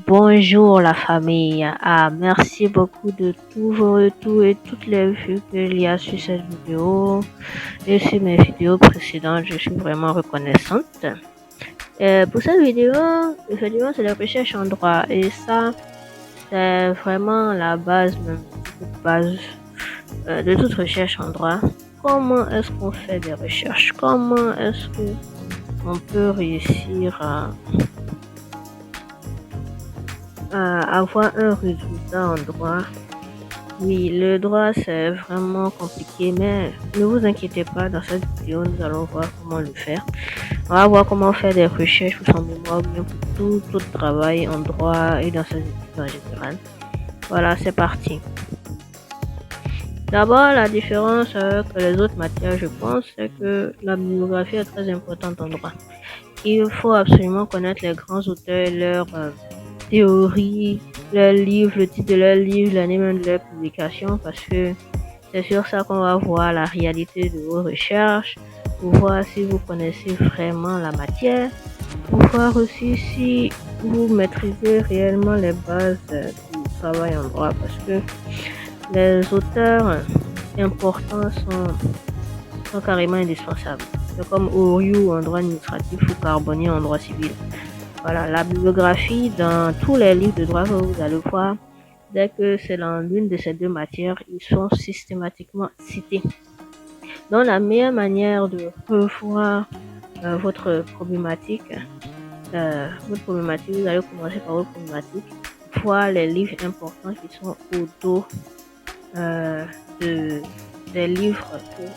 Bonjour la famille. Merci beaucoup de tous vos retours et toutes les vues qu'il y a sur cette vidéo et sur mes vidéos précédentes. Je suis vraiment reconnaissante. Pour cette vidéo, effectivement, c'est la recherche en droit et ça, c'est vraiment la base, même toute base de toute recherche en droit. Comment est-ce qu'on fait des recherches? Comment est-ce que on peut réussir à avoir un résultat en droit? Oui, le droit c'est vraiment compliqué, mais ne vous inquiétez pas, dans cette vidéo nous allons voir comment le faire. On va voir comment faire des recherches pour son mémoire, bien pour tout autre travail en droit et dans ses études en général. Voilà, c'est parti. D'abord, la différence avec les autres matières, je pense, c'est que la bibliographie est très importante en droit. Il faut absolument connaître les grands auteurs, leurs théories, leurs livres, le titre de leurs livres, l'année même de leur publication, parce que c'est sur ça qu'on va voir la réalité de vos recherches, pour voir si vous connaissez vraiment la matière, pour voir aussi si vous maîtrisez réellement les bases du travail en droit, parce que les auteurs importants sont carrément indispensables. C'est comme Oriou en droit administratif ou Carbonnier en droit civil. Voilà, la bibliographie dans tous les livres de droit que vous allez voir, dès que c'est dans l'une de ces deux matières, ils sont systématiquement cités. Donc la meilleure manière de revoir votre problématique, vous allez commencer par votre problématique, voir les livres importants qui sont au dos des livres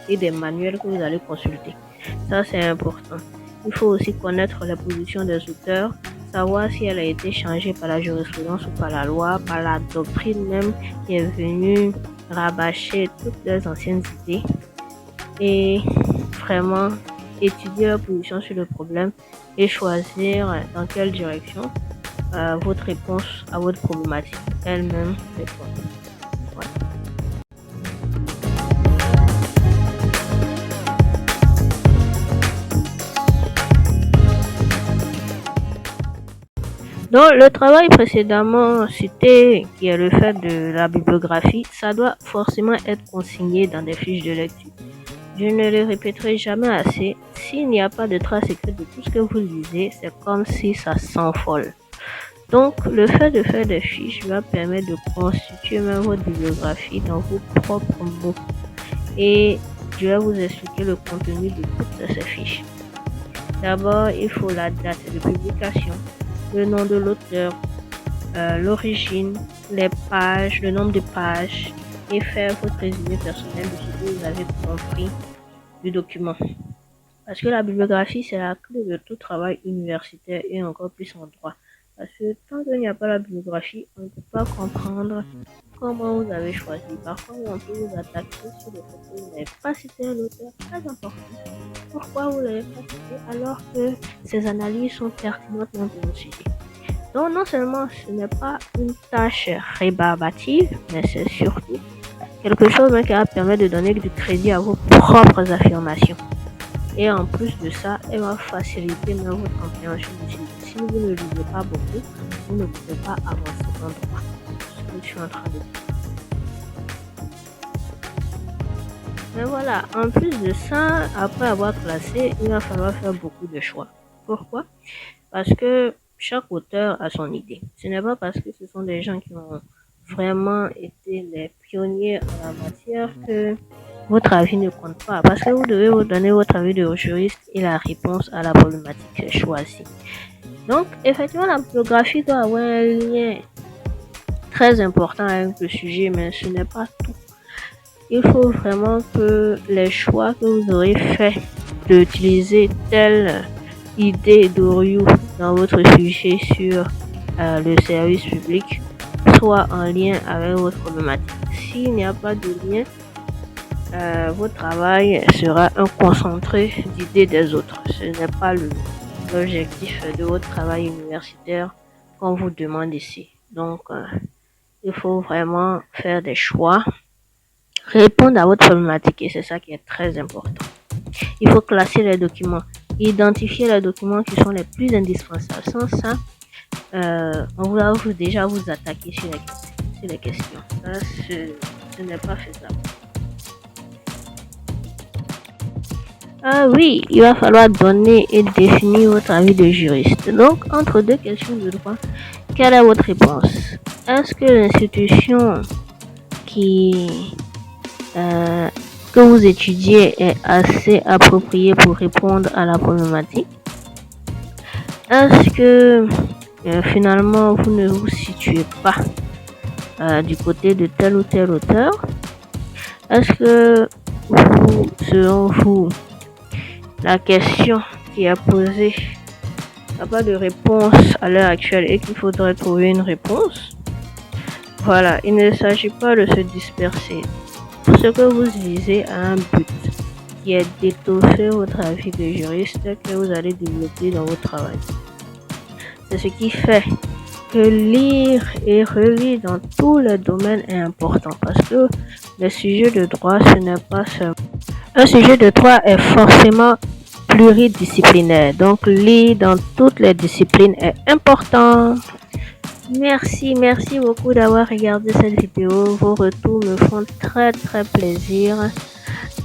et des manuels que vous allez consulter. Ça, c'est important. Il faut aussi connaître la position des auteurs, savoir si elle a été changée par la jurisprudence ou par la loi, par la doctrine même qui est venue rabâcher toutes les anciennes idées, et vraiment étudier leur position sur le problème et choisir dans quelle direction votre réponse à votre problématique elle-même répond. Voilà. Donc, le travail précédemment cité, qui est le fait de la bibliographie, ça doit forcément être consigné dans des fiches de lecture. Je ne le répéterai jamais assez, s'il n'y a pas de trace écrite de tout ce que vous lisez, c'est comme si ça s'envole. Donc, le fait de faire des fiches va permettre de constituer même votre bibliographie dans vos propres mots. Et je vais vous expliquer le contenu de toutes ces fiches. D'abord, il faut la date de publication, le nom de l'auteur, l'origine, les pages, le nombre de pages et faire votre résumé personnel de ce que vous avez compris du document. Parce que la bibliographie, c'est la clé de tout travail universitaire et encore plus en droit. Parce que tant qu'il n'y a pas la bibliographie, on ne peut pas comprendre comment vous avez choisi. Parfois, on peut vous attaquer sur le fait que vous n'avez pas cité un auteur très important. Pourquoi vous ne l'avez pas cité alors que ces analyses sont pertinentes dans votre sujet? Donc, non seulement ce n'est pas une tâche rébarbative, mais c'est surtout quelque chose qui va permettre de donner du crédit à vos propres affirmations. Et en plus de ça, elle va faciliter même votre compréhension du sujet. Si vous ne lisez pas beaucoup, vous ne pouvez pas avancer dans le droit. Ce que je suis en train de dire. Mais voilà, en plus de ça, après avoir classé, il va falloir faire beaucoup de choix. Pourquoi? Parce que chaque auteur a son idée. Ce n'est pas parce que ce sont des gens qui ont vraiment été les pionniers en la matière que votre avis ne compte pas. Parce que vous devez vous donner votre avis de juriste et la réponse à la problématique choisie. Donc, effectivement, la bibliographie doit avoir un lien très important avec le sujet, mais ce n'est pas tout. Il faut vraiment que les choix que vous aurez fait d'utiliser telle idée d'Oriou dans votre sujet sur le service public soit en lien avec votre problématique. S'il n'y a pas de lien, votre travail sera un concentré d'idées des autres. Ce n'est pas l'objectif de votre travail universitaire qu'on vous demande ici. Donc, il faut vraiment faire des choix, répondre à votre problématique et c'est ça qui est très important. Il faut classer les documents, identifier les documents qui sont les plus indispensables. Sans ça, on va déjà vous attaquer sur les questions. Ça, ce n'est pas faisable. Ah oui, il va falloir donner et définir votre avis de juriste. Donc, entre deux questions de droit, quelle est votre réponse? Est-ce que l'institution que vous étudiez est assez appropriée pour répondre à la problématique? Est-ce que finalement vous ne vous situez pas du côté de tel ou tel auteur? Est-ce que selon vous, la question qui est posée n'a pas de réponse à l'heure actuelle et qu'il faudrait trouver une réponse? Voilà, il ne s'agit pas de se disperser. Tout ce que vous visez a un but qui est d'étoffer votre avis de juriste que vous allez développer dans votre travail. C'est ce qui fait que lire et relire dans tous les domaines est important parce que le sujet de droit, ce n'est pas seulement... Un sujet de droit est forcément pluridisciplinaire, donc lire dans toutes les disciplines est important. Merci beaucoup d'avoir regardé cette vidéo. Vos retours me font très plaisir.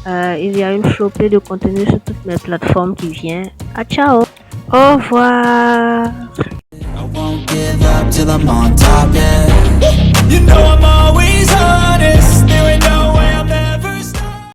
Il y a une flopée de contenu sur toutes mes plateformes qui vient. Ciao. Au revoir. I won't give up till I'm on top, yeah. You know I'm always honest, there ain't no